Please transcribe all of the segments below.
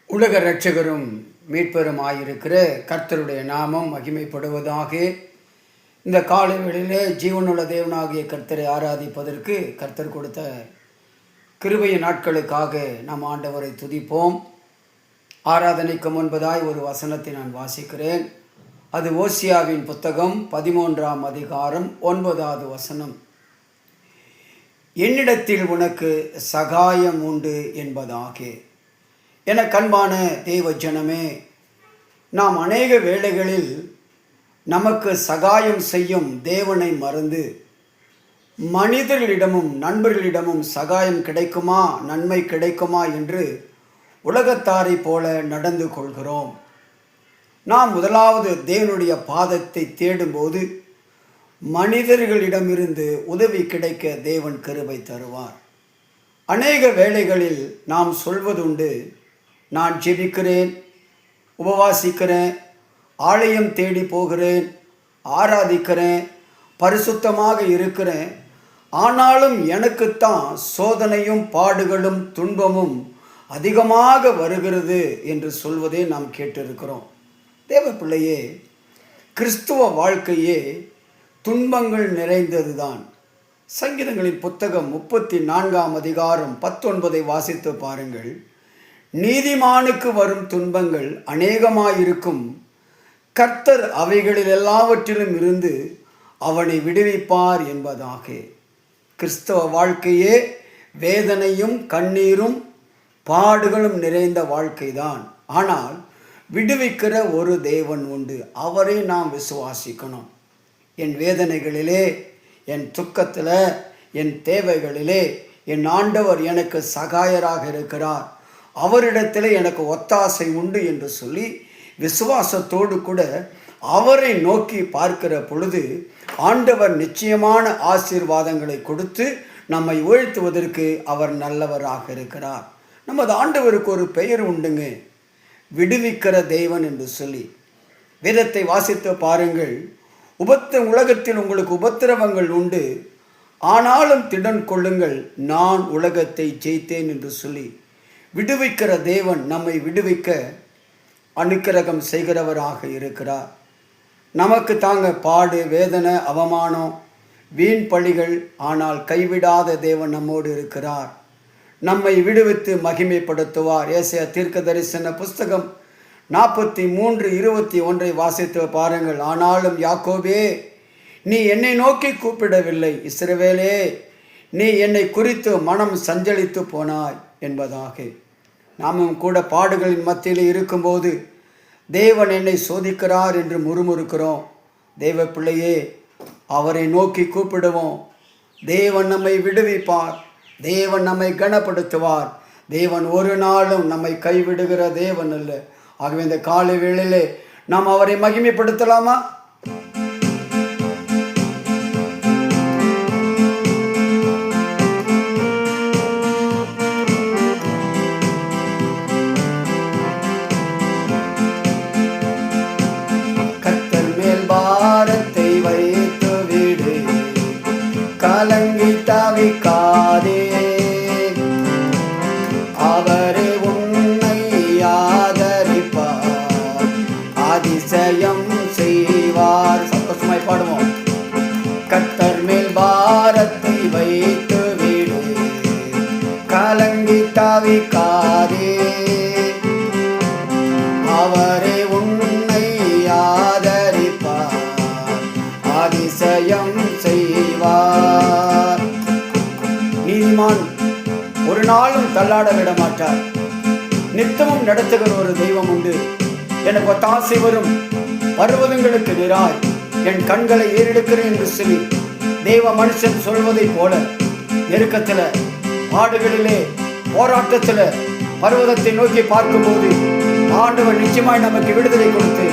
உலக இரட்சகரும் மீட்பெருமாயிருக்கிற கர்த்தருடைய நாமம் மகிமைப்படுவதாக. இந்த காலை வேளையிலே ஜீவனுள்ள தேவனாகிய கர்த்தரை ஆராதிப்பதற்கு கர்த்தர் கொடுத்த கிருபையின் நாட்களுக்காக நாம் ஆண்டவரை துதிப்போம். ஆராதனைக்கு முன்பதாய் ஒரு வசனத்தை நான் வாசிக்கிறேன். அது ஓசியாவின் புத்தகம் 13ஆம் அதிகாரம் 9வது வசனம். என்னிடத்தில் உனக்கு சகாயம் உண்டு என்பதாக. என கண்பான தேவ ஜனமே, நாம் அநேக வேளைகளில் நமக்கு சகாயம் செய்யும் தேவனை மறந்து மனிதர்களிடமும் நண்பர்களிடமும் சகாயம் கிடைக்குமா, நன்மை கிடைக்குமா என்று உலகத்தாரை போல நடந்து கொள்கிறோம். நாம் முதலாவது தேவனுடைய பாதத்தை தேடும்போது மனிதர்களிடமிருந்து உதவி கிடைக்க தேவன் கிருபை தருவார். அநேக வேளைகளில் நாம் சொல்வதுண்டு, நான் ஜெபிக்கிறேன், உபவாசிக்கிறேன், ஆலயம் தேடி போகிறேன், ஆராதிக்கிறேன், பரிசுத்தமாக இருக்கிறேன், ஆனாலும் எனக்குத்தான் சோதனையும் பாடுகளும் துன்பமும் அதிகமாக வருகிறது என்று சொல்வதை நாம் கேட்டிருக்கிறோம். தேவ பிள்ளையே, கிறிஸ்துவ வாழ்க்கையே துன்பங்கள் நிறைந்தது தான். சங்கீதங்களின் புத்தகம் 34ஆம் அதிகாரம் 19 வாசித்து பாருங்கள். நீதிமானுக்கு வரும் துன்பங்கள் அநேகமாயிருக்கும், கர்த்தர் அவைகளில் எல்லாவற்றிலும் இருந்து அவனை விடுவிப்பார் என்பதாக. கிறிஸ்தவ வாழ்க்கையே வேதனையும் கண்ணீரும் பாடுகளும் நிறைந்த வாழ்க்கைதான். ஆனால் விடுவிக்கிற ஒரு தேவன் உண்டு, அவரை நாம் விசுவாசிக்கணும். என் வேதனைகளிலே, என் துக்கத்தில், என் தேவைகளிலே என் ஆண்டவர் எனக்கு சகாயராக இருக்கிறார், அவரிடத்தில் எனக்கு ஒத்தாசை உண்டு என்று சொல்லி விசுவாசத்தோடு கூட அவரை நோக்கி பார்க்கிற பொழுது ஆண்டவர் நிச்சயமான ஆசீர்வாதங்களை கொடுத்து நம்மை உயர்த்துவதற்கு அவர் நல்லவராக இருக்கிறார். நமது ஆண்டவருக்கு ஒரு பெயர் உண்டுங்க, விடுவிக்கிற தேவன் என்று சொல்லி. வேதத்தை வாசித்து பாருங்கள். உலகத்தில் உங்களுக்கு உபத்திரவங்கள் உண்டு, ஆனாலும் திடன் கொள்ளுங்கள், நான் உலகத்தை ஜெயித்தேன் என்று சொல்லி விடுவிக்கிற தேவன் நம்மை விடுவிக்க அனுக்கிரகம் செய்கிறவராக இருக்கிறார். நமக்கு தாங்க பாடு, வேதனை, அவமானம், வீண் பழிகள், ஆனால் கைவிடாத தேவன் நம்மோடு இருக்கிறார். நம்மை விடுவித்து மகிமைப்படுத்துவார். ஏசாயா தீர்க்க தரிசன புஸ்தகம் 43:21 வாசித்து பாருங்கள். ஆனாலும் யாக்கோபே, நீ என்னை நோக்கி கூப்பிடவில்லை, இஸ்ரவேலே, நீ என்னை குறித்து மனம் சஞ்சலித்து போனாய் என்பதாக. நாமும் கூட பாடுகளின் மத்தியில் இருக்கும்போது தேவன் என்னை சோதிக்கிறார் என்று முறுமுறுக்கிறோம். தேவ பிள்ளையே, அவரை நோக்கி கூப்பிடுவோம். தேவன் நம்மை விடுவிப்பார், தேவன் நம்மை கனப்படுத்துவார். தேவன் ஒரு நாளும் நம்மை கைவிடுகிற தேவன் அல்ல. ஆகவே இந்த காலை வேளையிலே நாம் அவரை மகிமைப்படுத்தலாமா? கர்த்தர் மேல் பாரத்தை வைத்து விடு, கலங்கி தவிக்காதே, அவரே உன்னை ஆதரிப்பார், அதிசயம் செய்வார். சந்தோஷமாய் பாடுவோம். கர்த்தர் மேல் பாரத்தை வைத்து விடு, கலங்கி தவிக்காதே, அவரே உன்னை ஆதரிப்பார், அதிசயம் செய்வார். நீதிமான் ஒரு நாளும் தள்ளாட விட மாட்டார். நித்தமும் நடத்துகிற ஒரு தெய்வம் உண்டு. எனக்கு ஒத்தாசை வரும் பர்வதங்களுக்கு எதிராய் என் கண்களை ஏறெடுக்கிறேன் என்று சொல்லி தெய்வ மனுஷன் சொல்வதை போல நெருக்கத்தில், பாடுகளிலே, போராட்டத்தில் பர்வதத்தை நோக்கி பார்க்கும்போது ஆண்டவர் நிச்சயமாய் நமக்கு விடுதலை கொடுத்து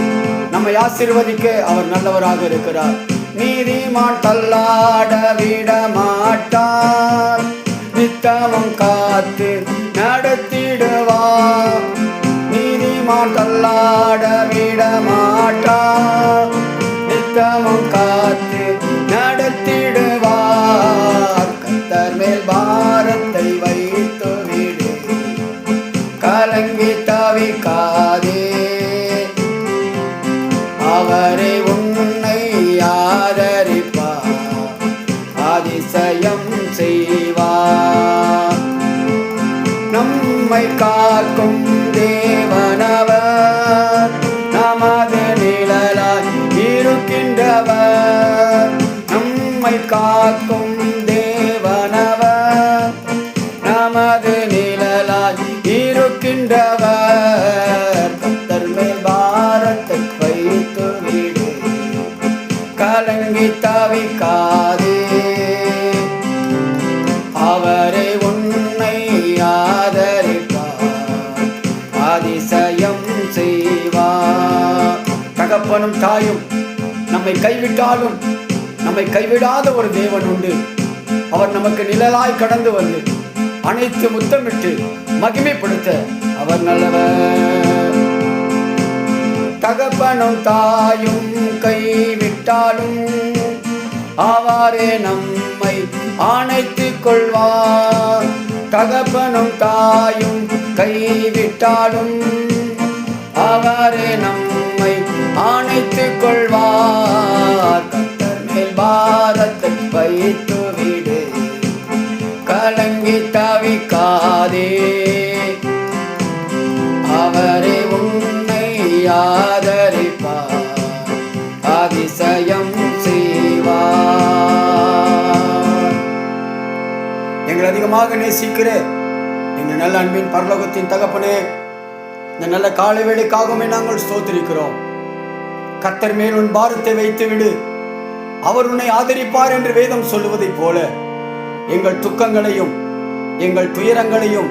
நம்மை ஆசீர்வதிக்க அவர் நல்லவராக இருக்கிறார். நீதிமான் தள்ளாட விட மாட்டார், நித்தமும் காத்து நடத்திடுவார். நீதிமான் தள்ளாட விட மாட்டார், நித்தமும் காத்து நடத்திடுவார். கர்த்தர் மேல் பாரத்தை வைத்து விடு, கலங்கி தவி நம்மை காக்கும் தேவனவர், நமது நிழலாய் இருக்கின்றவர். நம்மை காக்கும் தேவனவர், நமது நிழலாய் இருக்கின்றவர். கர்த்தர் மேல் பாரத்தை வைத்து விடு, கலங்கி தவிக்காதே. அவரே உன்னை ஆதரிப்பார், அதிசயம் செய்வார். தகப்பனும் தாயும் நம்மை கைவிட்டாலும் நம்மை கைவிடாத ஒரு தேவன் உண்டு. அவர் நமக்கு நிழலாய் கடந்து வந்து அனைத்து முத்தமிட்டு மகிமைப்படுத்த அவர் நல்லவர். தகப்பனும் தாயும் கைவிட்டாலும் அவரே நம்மை அணைத்துக் கொள்வார். தகப்பனும் தாயும் கைவிட்டாலும் அவரே நம்மை அணைத்துக் கொள்வார். கர்த்தர் மேல் பாரத்தை வைத்து விடு, கலங்கி தவிக்காதே. அவரே உன்னை ஆதரிப்பார், அதிசயம் செய்வார். எங்களை அதிகமாக நேசிக்கிற எங்கள் நல்ல அன்பின் பரலோகத்தின் தகப்பனே, இந்த நல்ல காலை வேளைக்காகவே நாங்கள் ஸ்தோத்திரிக்கிறோம். கர்த்தர் மேல் உன் பாரத்தை வைத்து விடு, அவர் உன்னை ஆதரிப்பார் என்று வேதம் சொல்லுவதைப் போல எங்கள் துக்கங்களையும் எங்கள் துயரங்களையும்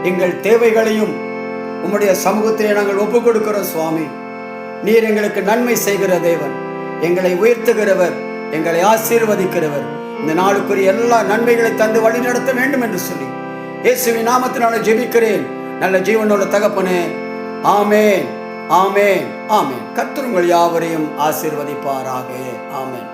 எங்கள் தேவைகளையும் உம்முடைய சமூகத்திலே நாங்கள் ஒப்புக் கொடுக்கிறோம். சுவாமி, நீர் எங்களுக்கு நன்மை செய்கிற தேவன், எங்களை உயர்த்துகிறவர், எங்களை ஆசீர்வதிக்கிறவர். இந்த நாளுக்குரிய எல்லா நன்மைகளை தந்து வழி நடத்த வேண்டும் என்று சொல்லி இயேசுவின் நாமத்தினால ஜெபிக்கிறேன் நல்ல ஜீவனுள்ள தகப்பனே. ஆமேன், ஆமேன், ஆமேன். கர்த்தர் உங்கள் யாவரையும் ஆசீர்வதிப்பாராக. ஆமேன்.